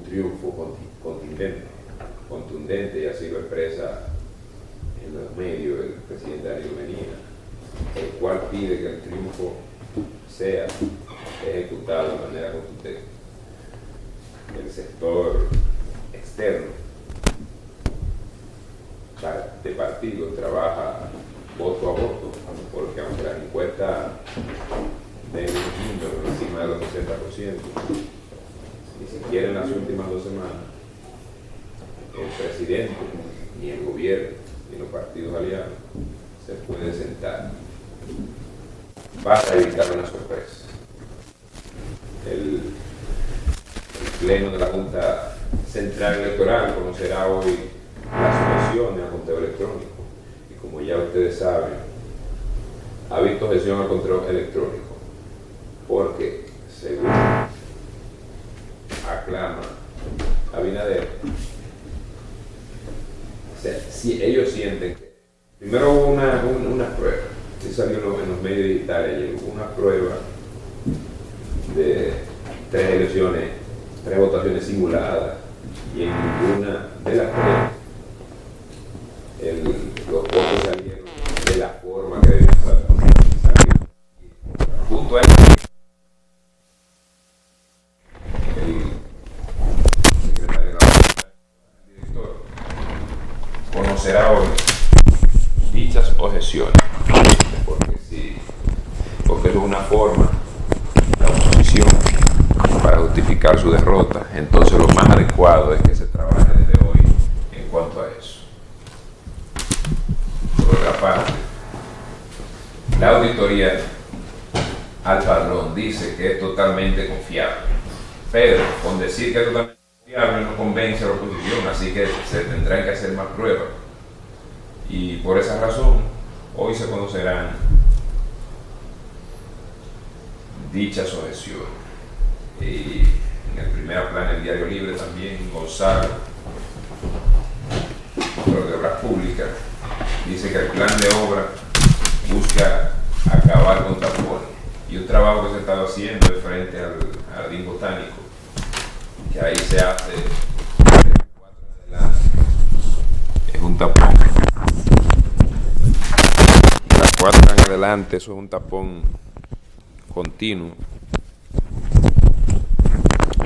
triunfo contundente, y así lo expresa en los medios el presidente Danilo Medina, el cual pide que el triunfo sea ejecutado de manera contundente. El sector externo de partidos trabaja voto a voto, porque aunque las encuestas den un número encima de los 60%, ni siquiera en las últimas 2 semanas, el presidente, ni el gobierno, ni los partidos aliados se pueden sentar para evitar una sorpresa. El Pleno de la Junta Central Electoral conocerá hoy las objeciones al conteo electrónico, y como ya ustedes saben, ha visto objeción al conteo electrónico porque, según aclama Abinader, si ellos sienten que primero hubo una prueba, que salió en los medios digitales, hubo una prueba de 3 votaciones simuladas, y en ninguna de las 3 los votos salieron de la forma que debían salir. Junto a eso, el secretario de la Junta, el director, conocerá hoy dichas objeciones, porque es una forma de la oposición para justificar su derrota. Entonces lo más adecuado es que se trabaje desde hoy en cuanto a eso. Por otra parte, la auditoría al padrón dice que es totalmente confiable, pero con decir que es totalmente confiable no convence a la oposición, así que se tendrán que hacer más pruebas, y por esa razón hoy se conocerán dichas objeciones. Y en el primer plano del Diario Libre también Gonzalo, de Obras Públicas, dice que el plan de obra busca acabar con tapones, y un trabajo que se está haciendo de frente al Jardín Botánico, que ahí se hace de 4 en adelante, es un tapón, y de las 4 en adelante eso es un tapón continuo,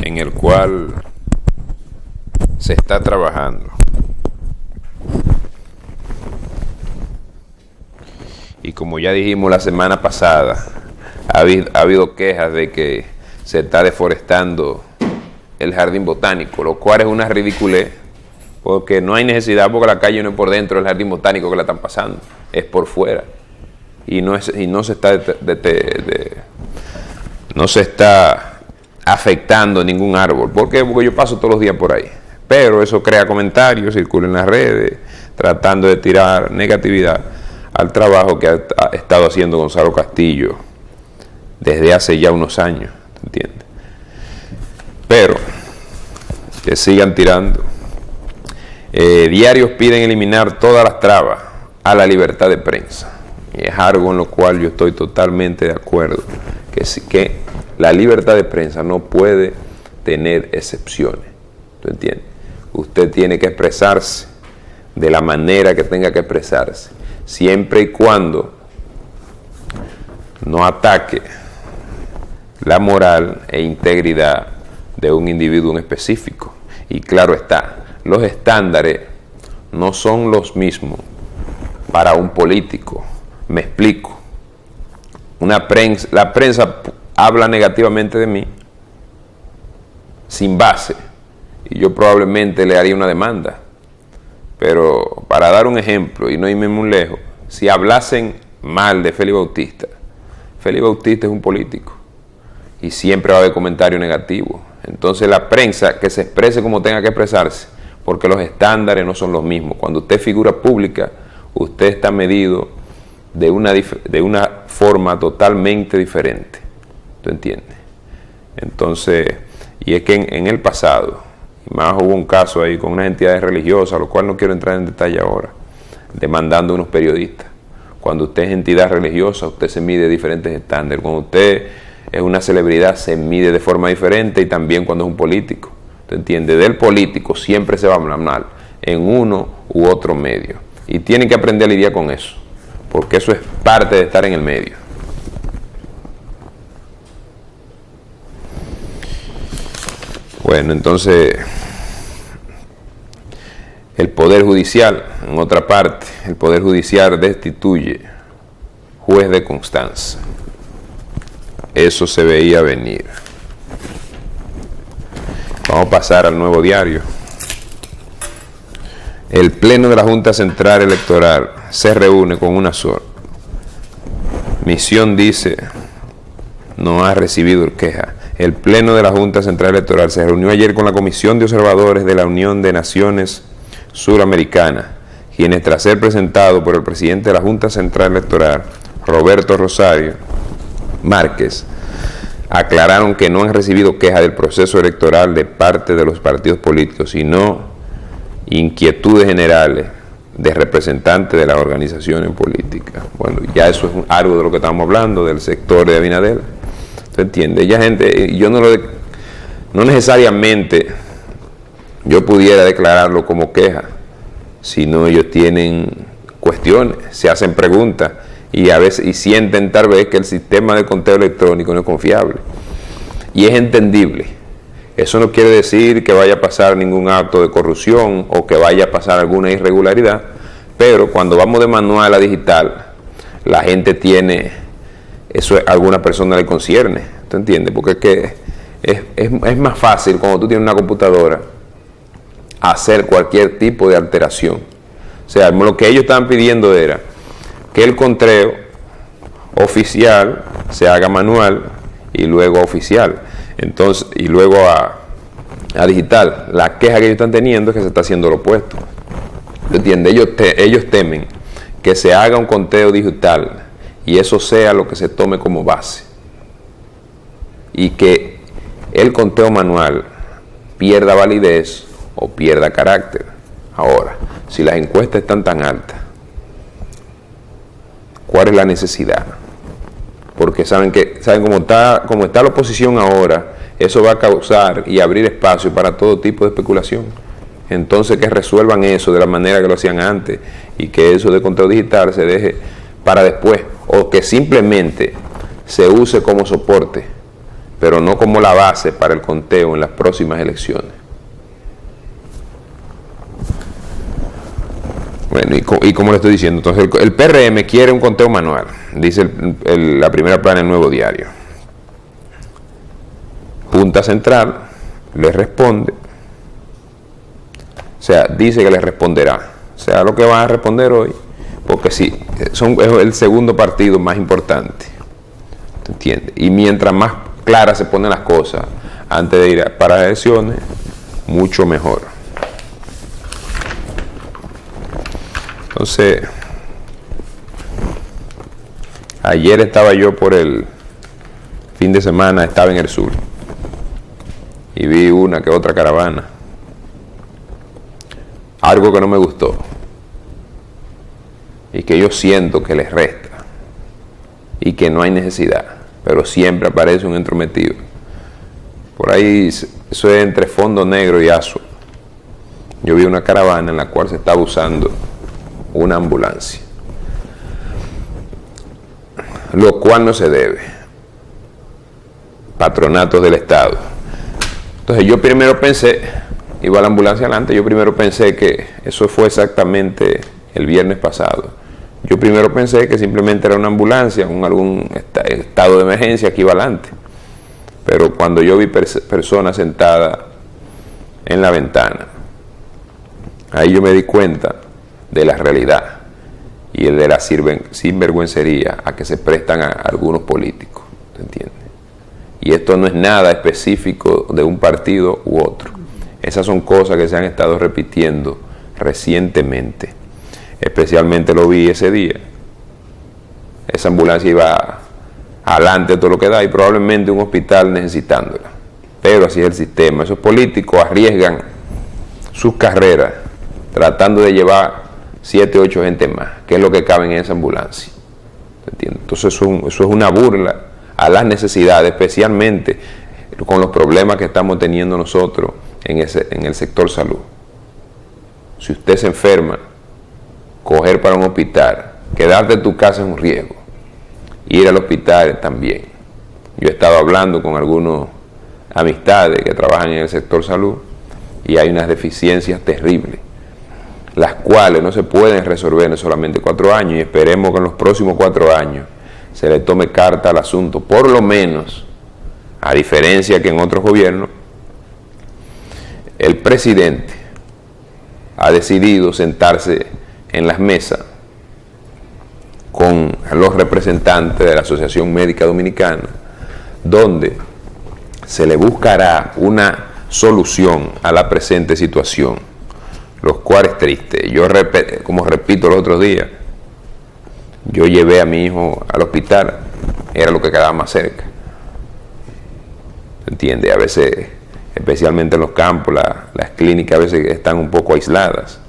en el cual se está trabajando. Y como ya dijimos la semana pasada, ha habido quejas de que se está deforestando el Jardín Botánico, lo cual es una ridiculez, porque no hay necesidad, porque la calle no es por dentro del Jardín Botánico que la están pasando, es por fuera. Y no se está afectando ningún árbol. ¿Por qué? Porque yo paso todos los días por ahí. Pero eso crea comentarios, circula en las redes, tratando de tirar negatividad al trabajo que ha estado haciendo Gonzalo Castillo desde hace ya unos años, ¿entiendes? Pero que sigan tirando. Diarios piden eliminar todas las trabas a la libertad de prensa. Y es algo en lo cual yo estoy totalmente de acuerdo, que la libertad de prensa no puede tener excepciones. ¿Tú entiendes? Usted tiene que expresarse de la manera que tenga que expresarse, siempre y cuando no ataque la moral e integridad de un individuo en específico. Y claro está, los estándares no son los mismos para un político. Me explico. La prensa habla negativamente de mí sin base, y yo probablemente le haría una demanda. Pero para dar un ejemplo y no irme muy lejos, si hablasen mal de Félix Bautista es un político y siempre va a haber comentarios negativos. Entonces la prensa que se exprese como tenga que expresarse, porque los estándares no son los mismos. Cuando usted es figura pública, usted está medido de una forma totalmente diferente. ¿Tú entiendes? Entonces, y es que en el pasado, y más hubo un caso ahí con unas entidades religiosas, lo cual no quiero entrar en detalle ahora, demandando a unos periodistas. Cuando usted es entidad religiosa, usted se mide diferentes estándares. Cuando usted es una celebridad, se mide de forma diferente, y también cuando es un político. ¿te entiendes? Del político siempre se va a hablar mal en uno u otro medio. Y tienen que aprender a lidiar con eso, porque eso es parte de estar en el medio. Bueno, entonces, el Poder Judicial, en otra parte, el Poder Judicial destituye juez de Constanza. Eso se veía venir. Vamos a pasar al Nuevo Diario. El Pleno de la Junta Central Electoral se reúne con una sola misión, dice, no ha recibido queja. El Pleno de la Junta Central Electoral se reunió ayer con la Comisión de Observadores de la Unión de Naciones Suramericanas, quienes tras ser presentado por el presidente de la Junta Central Electoral, Roberto Rosario Márquez, aclararon que no han recibido queja del proceso electoral de parte de los partidos políticos, sino inquietudes generales de representantes de las organizaciones políticas. Bueno, ya eso es algo de lo que estamos hablando, del sector de Abinader. ¿Tú entiendes? Ya gente, yo no necesariamente yo pudiera declararlo como queja, sino ellos tienen cuestiones, se hacen preguntas y a veces y sienten tal vez que el sistema de conteo electrónico no es confiable. Y es entendible. Eso no quiere decir que vaya a pasar ningún acto de corrupción o que vaya a pasar alguna irregularidad, pero cuando vamos de manual a digital, la gente tiene, eso a alguna persona le concierne, ¿tú entiendes? Porque es más fácil cuando tú tienes una computadora hacer cualquier tipo de alteración. O sea, lo que ellos estaban pidiendo era que el conteo oficial se haga manual y luego oficial. Entonces, y luego a digital. La queja que ellos están teniendo es que se está haciendo lo opuesto. ¿Entiendes? Ellos temen que se haga un conteo digital y eso sea lo que se tome como base. Y que el conteo manual pierda validez o pierda carácter. Ahora, si las encuestas están tan altas, ¿cuál es la necesidad? Porque saben cómo está la oposición ahora, eso va a causar y abrir espacio para todo tipo de especulación. Entonces que resuelvan eso de la manera que lo hacían antes y que eso de conteo digital se deje para después, o que simplemente se use como soporte, pero no como la base para el conteo en las próximas elecciones. Bueno, y como le estoy diciendo, entonces el PRM quiere un conteo manual, dice la primera plana en Nuevo Diario. Junta Central le responde, o sea, dice que le responderá, o sea, lo que van a responder hoy, porque sí, es el segundo partido más importante, ¿te entiendes? Y mientras más claras se ponen las cosas antes de ir para las elecciones, mucho mejor. Entonces, ayer estaba yo por el fin de semana, estaba en el sur y vi una que otra caravana. Algo que no me gustó y que yo siento que les resta y que no hay necesidad, pero siempre aparece un entrometido. Por ahí, eso es entre Fondo Negro y Azua. Yo vi una caravana en la cual se estaba usando una ambulancia, lo cual no se debe. Patronatos del Estado. Entonces yo primero pensé, iba la ambulancia adelante, yo primero pensé que eso fue exactamente el viernes pasado. Yo primero pensé que simplemente era una ambulancia con algún estado de emergencia que iba adelante. Pero cuando yo vi personas sentadas en la ventana, ahí yo me di cuenta de la realidad y de la sinvergüencería a que se prestan a algunos políticos, ¿te entiendes? Y esto no es nada específico de un partido u otro. Esas son cosas que se han estado repitiendo recientemente. Especialmente lo vi ese día. Esa ambulancia iba adelante de todo lo que da y probablemente un hospital necesitándola. Pero así es el sistema. Esos políticos arriesgan sus carreras tratando de llevar 7 u 8 gente más, que es lo que cabe en esa ambulancia. ¿Entiendes? Entonces eso es una burla a las necesidades, especialmente con los problemas que estamos teniendo nosotros en el sector salud. Si usted se enferma, coger para un hospital, quedarte en tu casa es un riesgo. Ir al hospital también. Yo he estado hablando con algunos amistades que trabajan en el sector salud y hay unas deficiencias terribles, las cuales no se pueden resolver en solamente 4 años, y esperemos que en los próximos 4 años se le tome carta al asunto, por lo menos, a diferencia que en otros gobiernos, el presidente ha decidido sentarse en las mesas con los representantes de la Asociación Médica Dominicana, donde se le buscará una solución a la presente situación, los cuales es triste. Yo, como repito los otros días, yo llevé a mi hijo al hospital, era lo que quedaba más cerca. ¿Entiende? A veces, especialmente en los campos, las clínicas a veces están un poco aisladas,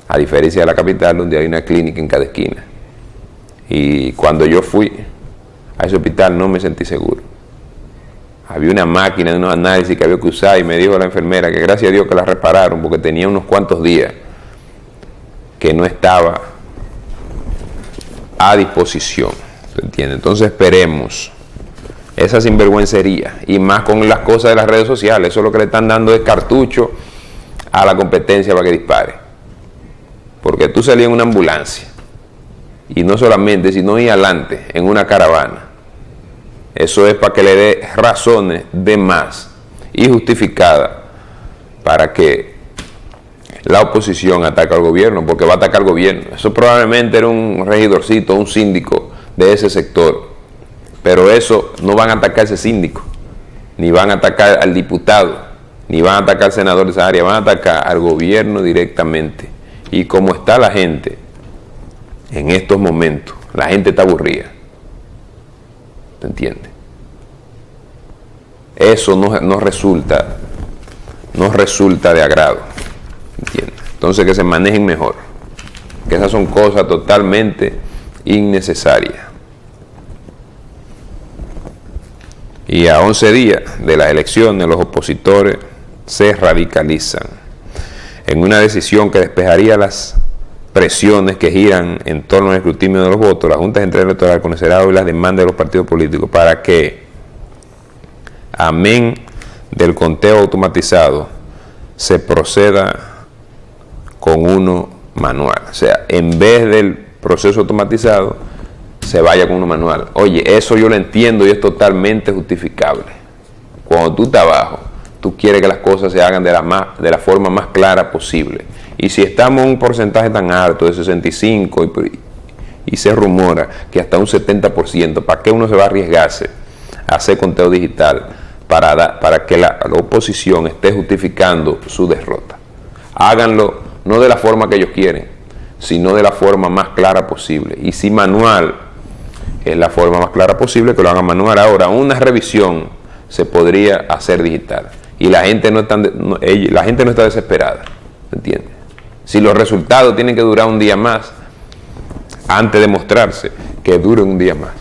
a diferencia de la capital, donde hay una clínica en cada esquina. Y cuando yo fui a ese hospital no me sentí seguro. Había una máquina de unos análisis que había que usar y me dijo la enfermera que gracias a Dios que la repararon, porque tenía unos cuantos días que no estaba a disposición. ¿Entiendes? Entonces esperemos esa sinvergüencería, y más con las cosas de las redes sociales. Eso es lo que le están dando es cartucho a la competencia para que dispare. Porque tú salías en una ambulancia, y no solamente, sino ir adelante en una caravana. Eso es para que le dé razones de más y justificadas para que la oposición ataque al gobierno, porque va a atacar al gobierno. Eso probablemente era un regidorcito, un síndico de ese sector, pero eso no van a atacar a ese síndico, ni van a atacar al diputado, ni van a atacar al senador de esa área, van a atacar al gobierno directamente. Y como está la gente en estos momentos, la gente está aburrida. ¿Te entiendes? Eso no resulta de agrado. ¿Entiendes? Entonces que se manejen mejor. Que esas son cosas totalmente innecesarias. Y a 11 días de las elecciones, los opositores se radicalizan en una decisión que despejaría las presiones que giran en torno al escrutinio de los votos. La Junta Central Electoral conocerá hoy las demandas de los partidos políticos para que, amén del conteo automatizado, se proceda con uno manual. O sea, en vez del proceso automatizado, se vaya con uno manual. Oye, eso yo lo entiendo y es totalmente justificable. Cuando tú estás abajo, tú quieres que las cosas se hagan de la forma más clara posible. Y si estamos en un porcentaje tan alto de 65% y se rumora que hasta un 70%, ¿para qué uno se va a arriesgarse a hacer conteo digital para que la oposición esté justificando su derrota? Háganlo no de la forma que ellos quieren, sino de la forma más clara posible. Y si manual es la forma más clara posible, que lo hagan manual. Ahora, una revisión se podría hacer digital. Y la gente no está desesperada. ¿Entiendes? Si los resultados tienen que durar un día más, antes de mostrarse, que duren un día más.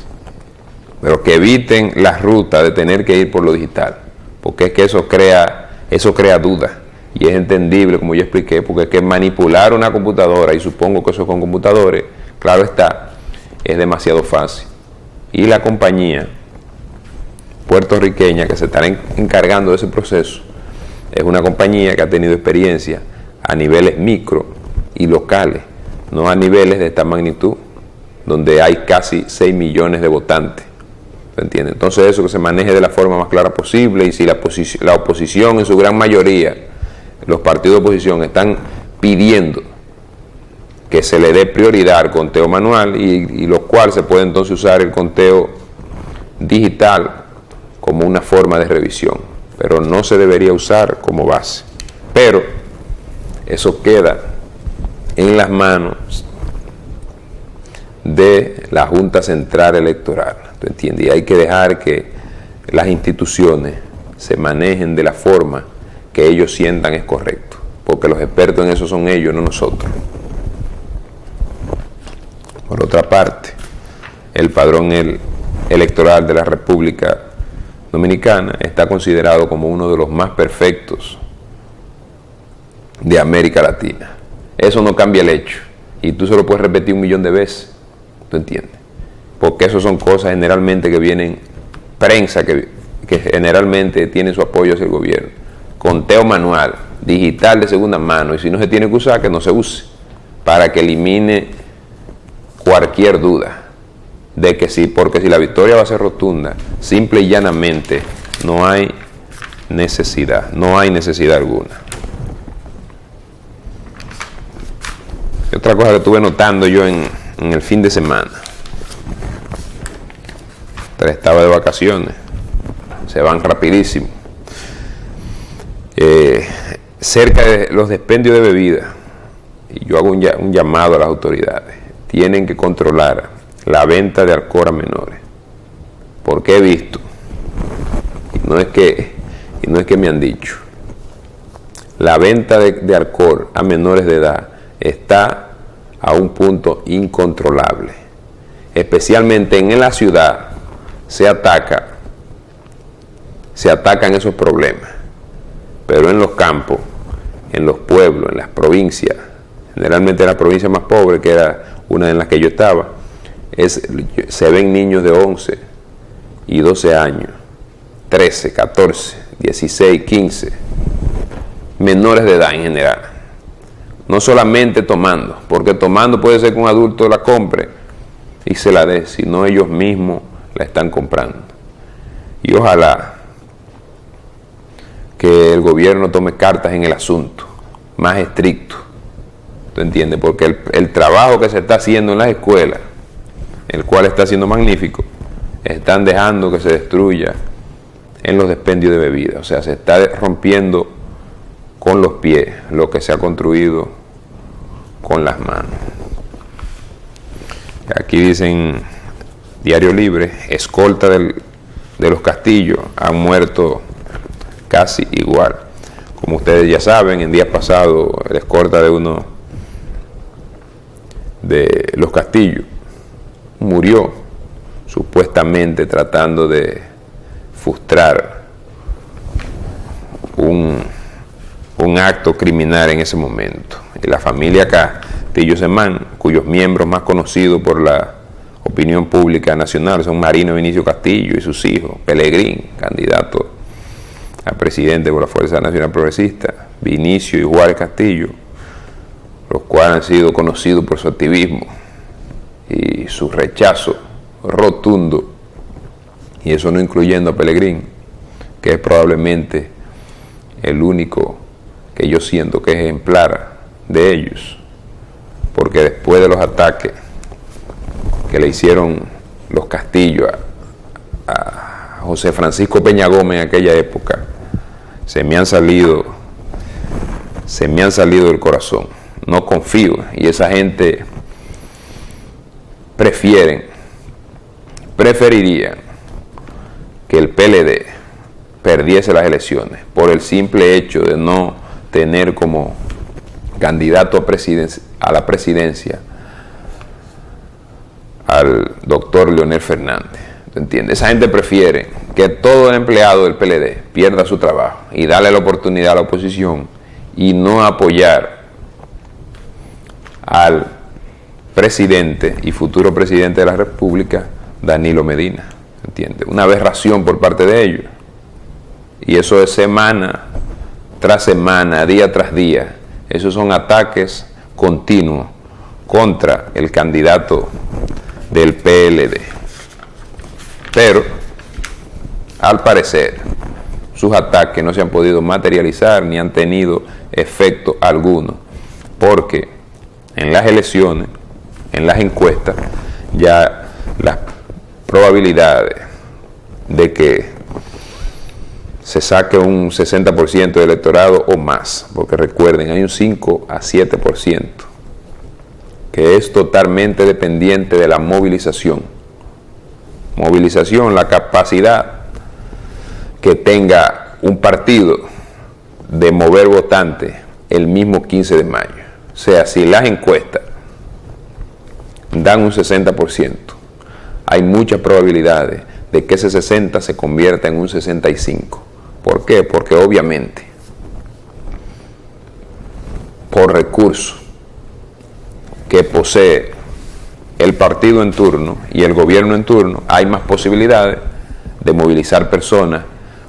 Pero que eviten la ruta de tener que ir por lo digital. Porque es que eso crea dudas. Y es entendible, como yo expliqué, porque es que manipular una computadora, y supongo que eso con computadores, claro está, es demasiado fácil. Y la compañía puertorriqueña que se estará encargando de ese proceso es una compañía que ha tenido experiencia a niveles micro y locales, no a niveles de esta magnitud, donde hay casi 6 millones de votantes. ¿Se entiende? Entonces eso, que se maneje de la forma más clara posible. Y si la oposición en su gran mayoría, los partidos de oposición, están pidiendo que se le dé prioridad al conteo manual, y lo cual se puede entonces usar el conteo digital como una forma de revisión, pero no se debería usar como base. Pero eso queda en las manos de la Junta Central Electoral. ¿Tú entiendes? Y hay que dejar que las instituciones se manejen de la forma que ellos sientan es correcto, porque los expertos en eso son ellos, no nosotros. Por otra parte, el padrón electoral de la República Dominicana está considerado como uno de los más perfectos de América Latina. Eso no cambia el hecho. Y tú se lo puedes repetir 1.000.000 de veces. ¿Tú entiendes? Porque eso son cosas generalmente que vienen, prensa que generalmente tiene su apoyo hacia el gobierno. Conteo manual, digital de segunda mano, y si no se tiene que usar, que no se use, para que elimine cualquier duda de que sí, porque si la victoria va a ser rotunda, simple y llanamente, no hay necesidad alguna. Y otra cosa que estuve notando yo en el fin de semana, estaba de vacaciones, se van rapidísimo, cerca de los dispendios de bebida, y yo hago un llamado a las autoridades, tienen que controlar la venta de alcohol a menores, porque he visto, y no es que me han dicho, la venta de alcohol a menores de edad está a un punto incontrolable, especialmente en la ciudad. Se atacan esos problemas, pero en los campos, en los pueblos, en las provincias, generalmente en la provincia más pobre, que era una en la que yo estaba, se ven niños de 11 y 12 años, 13, 14, 16, 15, menores de edad en general, no solamente tomando, porque tomando puede ser que un adulto la compre y se la dé, sino ellos mismos la están comprando. Y ojalá que el gobierno tome cartas en el asunto, más estricto, ¿tú entiendes? Porque el trabajo que se está haciendo en las escuelas, el cual está siendo magnífico, están dejando que se destruya en los dispendios de bebida. O sea, se está rompiendo con los pies lo que se ha construido con las manos. Aquí dicen Diario Libre, escolta de los Castillos han muerto casi igual. Como ustedes ya saben, en días pasados el escolta de uno de los Castillos murió supuestamente tratando de frustrar un acto criminal en ese momento. Y la familia Castillo Semán, cuyos miembros más conocidos por la opinión pública nacional son Marino Vinicio Castillo y sus hijos, Pelegrín, candidato a presidente por la Fuerza Nacional Progresista, Vinicio y Juárez Castillo, los cuales han sido conocidos por su activismo y su rechazo rotundo, y eso no incluyendo a Pelegrín, que es probablemente el único que yo siento que es ejemplar de ellos, porque después de los ataques que le hicieron los Castillos a José Francisco Peña Gómez en aquella época, se me han salido del corazón. No confío, y esa gente preferiría que el PLD perdiese las elecciones por el simple hecho de no tener como candidato a la presidencia al doctor Leonel Fernández. ¿Tú entiendes? Esa gente prefiere que todo el empleado del PLD pierda su trabajo y darle la oportunidad a la oposición y no apoyar al presidente y futuro presidente de la República, Danilo Medina. ¿Entiendes? Una aberración por parte de ellos. Y eso es semana tras semana, día tras día. Esos son ataques continuos contra el candidato del PLD. Pero, al parecer, sus ataques no se han podido materializar ni han tenido efecto alguno, porque en las elecciones, en las encuestas, ya las probabilidades de que se saque un 60% del electorado o más, porque recuerden, hay un 5 a 7% que es totalmente dependiente de la movilización. Movilización, la capacidad que tenga un partido de mover votantes el mismo 15 de mayo. O sea, si las encuestas dan un 60%, hay muchas probabilidades de que ese 60 se convierta en un 65. ¿Por qué? Porque obviamente por recursos que posee el partido en turno y el gobierno en turno, hay más posibilidades de movilizar personas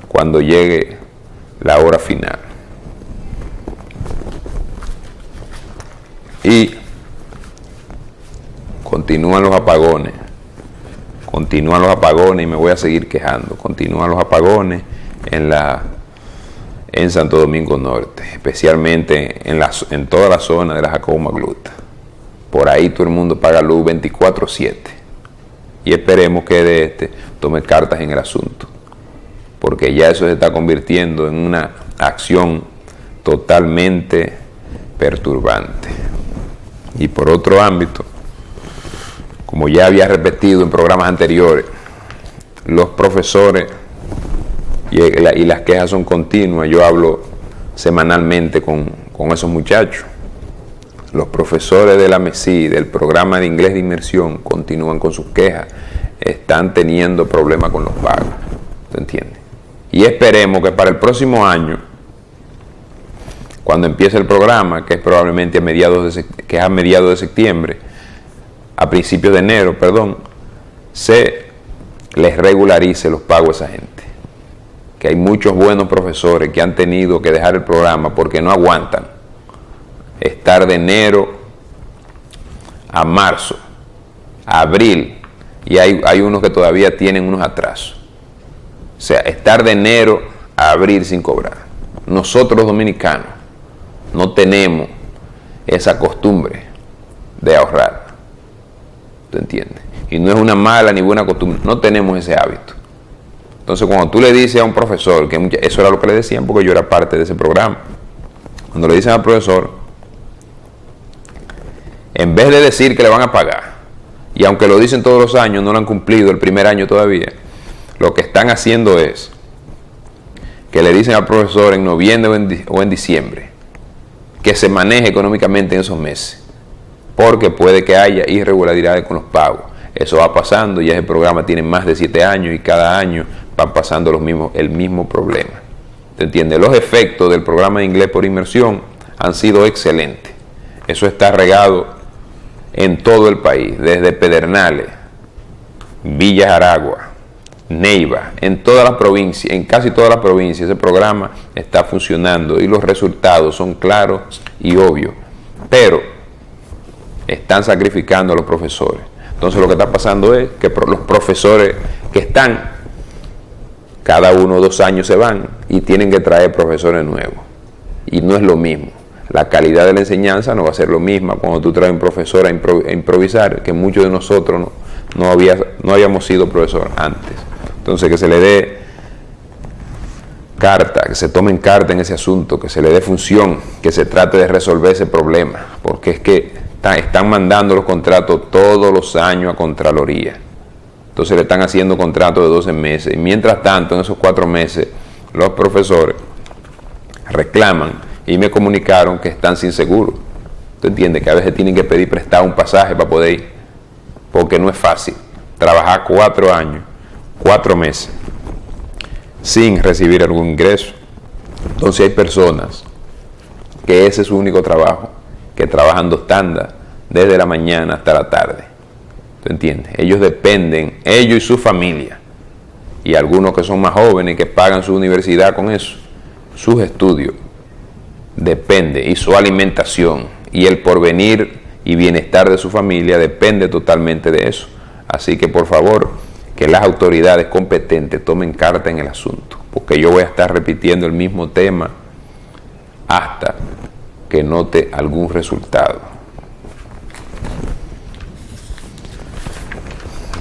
cuando llegue la hora final. Y continúan los apagones y me voy a seguir quejando. Continúan los apagones en Santo Domingo Norte, especialmente en toda la zona de la Jacobo Magluta. Por ahí todo el mundo paga luz 24/7. Y esperemos que de tome cartas en el asunto, porque ya eso se está convirtiendo en una acción totalmente perturbante. Y por otro ámbito, como ya había repetido en programas anteriores, los profesores, y las quejas son continuas, yo hablo semanalmente con esos muchachos. Los profesores de la MESI, del programa de inglés de inmersión, continúan con sus quejas, están teniendo problemas con los pagos, ¿te entiendes? Y esperemos que para el próximo año, cuando empiece el programa, que es probablemente a mediados de septiembre, a principios de enero, se les regularice los pagos a esa gente. Que hay muchos buenos profesores que han tenido que dejar el programa porque no aguantan estar de enero a marzo, a abril, y hay unos que todavía tienen unos atrasos. O sea, estar de enero a abril sin cobrar. Nosotros los dominicanos no tenemos esa costumbre de ahorrar. ¿Tú entiendes? Y no es una mala ni buena costumbre, no tenemos ese hábito. Entonces, cuando tú le dices a un profesor, que eso era lo que le decían porque yo era parte de ese programa, cuando le dicen al profesor, en vez de decir que le van a pagar, y aunque lo dicen todos los años, no lo han cumplido el primer año todavía, lo que están haciendo es que le dicen al profesor en noviembre o en diciembre que se maneje económicamente en esos meses, porque puede que haya irregularidades con los pagos. Eso va pasando, ya ese programa tiene más de 7 años y cada año van pasando el mismo problema. ¿Te entiendes? Los efectos del programa de inglés por inmersión han sido excelentes. Eso está regado en todo el país, desde Pedernales, Villa Aragua, Neiva, en todas las provincias, en casi todas las provincias, ese programa está funcionando y los resultados son claros y obvios, pero están sacrificando a los profesores. Entonces lo que está pasando es que los profesores que están, cada 1 o 2 años se van y tienen que traer profesores nuevos. Y no es lo mismo. La calidad de la enseñanza no va a ser lo misma cuando tú traes un profesor a improvisar, que muchos de nosotros no habíamos sido profesores antes. Entonces que se le dé carta, que se tomen carta en ese asunto, que se le dé función, que se trate de resolver ese problema, porque es que están mandando los contratos todos los años a Contraloría. Entonces le están haciendo contratos de 12 meses. Y mientras tanto, en esos 4 meses, los profesores reclaman y me comunicaron que están sin seguro. ¿Tú entiendes? Que a veces tienen que pedir prestado un pasaje para poder ir. Porque no es fácil trabajar 4 años, 4 meses, sin recibir algún ingreso. Entonces hay personas que ese es su único trabajo, que trabajan 2 tandas, desde la mañana hasta la tarde. ¿Tú entiendes? Ellos dependen, ellos y su familia, y algunos que son más jóvenes que pagan su universidad con eso, sus estudios, depende, y su alimentación, y el porvenir y bienestar de su familia depende totalmente de eso. Así que por favor, que las autoridades competentes tomen carta en el asunto, porque yo voy a estar repitiendo el mismo tema hasta que note algún resultado.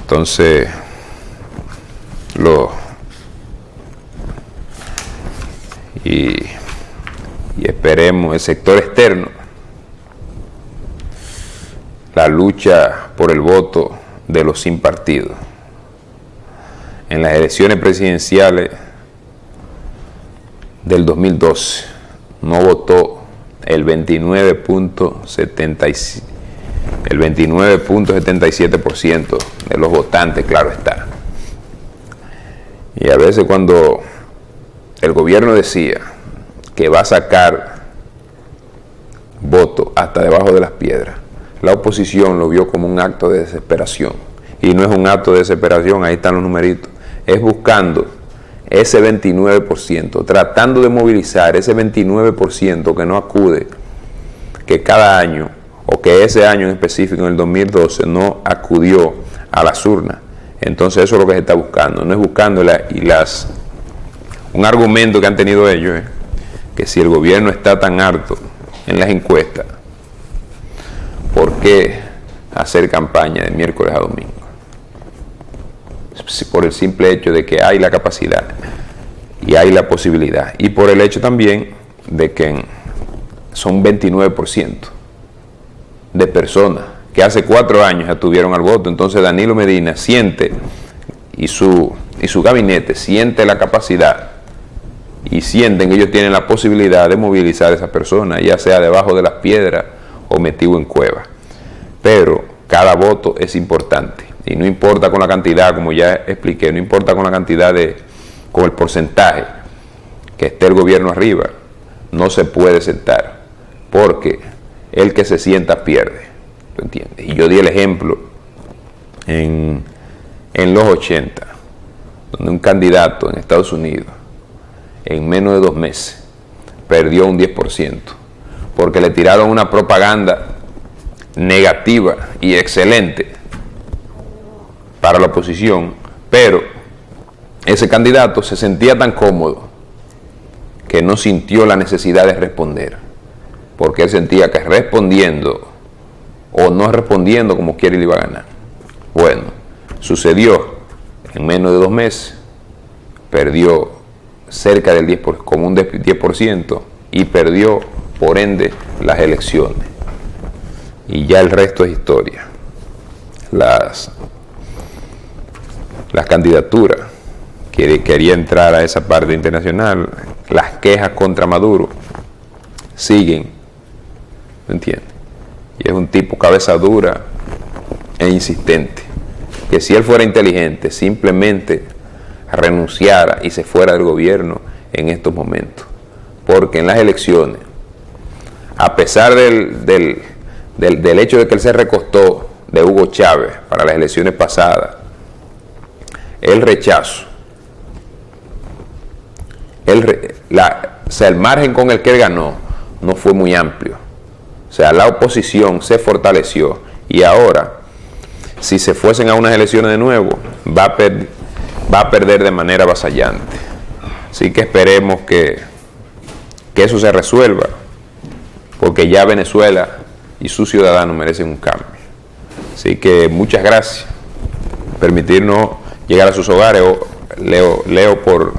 Entonces, y esperemos el sector externo, la lucha por el voto de los sin partido. En las elecciones presidenciales del 2012 no votó el 29.77% de los votantes, claro está. Y a veces cuando el gobierno decía que va a sacar voto hasta debajo de las piedras. La oposición lo vio como un acto de desesperación. Y no es un acto de desesperación, ahí están los numeritos. Es buscando ese 29%, tratando de movilizar ese 29% que no acude, que cada año, o que ese año en específico, en el 2012, no acudió a las urnas. Entonces eso es lo que se está buscando. No es buscando un argumento que han tenido ellos, que si el gobierno está tan harto en las encuestas, ¿por qué hacer campaña de miércoles a domingo? Por el simple hecho de que hay la capacidad y hay la posibilidad, y por el hecho también de que son 29% de personas que hace 4 años ya tuvieron al voto. Entonces Danilo Medina siente, y su gabinete siente la capacidad, y sienten que ellos tienen la posibilidad de movilizar a esa persona, ya sea debajo de las piedras o metido en cuevas. Pero cada voto es importante, y no importa con la cantidad, como ya expliqué, no importa con la cantidad con el porcentaje que esté el gobierno arriba, no se puede sentar, porque el que se sienta pierde, ¿tú entiendes? Y yo di el ejemplo en los 80, donde un candidato en Estados Unidos, en menos de 2 meses, perdió un 10%, porque le tiraron una propaganda negativa y excelente para la oposición, pero ese candidato se sentía tan cómodo que no sintió la necesidad de responder, porque él sentía que respondiendo o no respondiendo como quiere le iba a ganar. Bueno, sucedió, en menos de 2 meses perdió cerca del 10%, como un 10%, y perdió por ende las elecciones, y ya el resto es historia. Las candidaturas que quería entrar a esa parte internacional, las quejas contra Maduro siguen, ¿me entiendes? Y es un tipo cabeza dura e insistente, que si él fuera inteligente, simplemente renunciara y se fuera del gobierno en estos momentos, porque en las elecciones, a pesar del hecho de que él se recostó de Hugo Chávez para las elecciones pasadas, el rechazo, el margen con el que él ganó no fue muy amplio. O sea, la oposición se fortaleció, y ahora, si se fuesen a unas elecciones de nuevo, va a perder de manera avasallante. Así que esperemos que eso se resuelva, porque ya Venezuela y sus ciudadanos merecen un cambio. Así que muchas gracias por permitirnos llegar a sus hogares. Leo por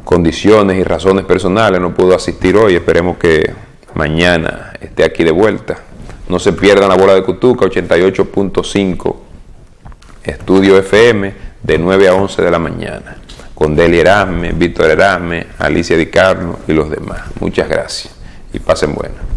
condiciones y razones personales no pudo asistir hoy. Esperemos que mañana esté aquí de vuelta. No se pierdan la bola de Cutuca, 88.5 Estudio FM, de 9 a 11 de la mañana, con Deli Erasme, Víctor Erasme, Alicia Di Carlo y los demás. Muchas gracias y pasen buenas.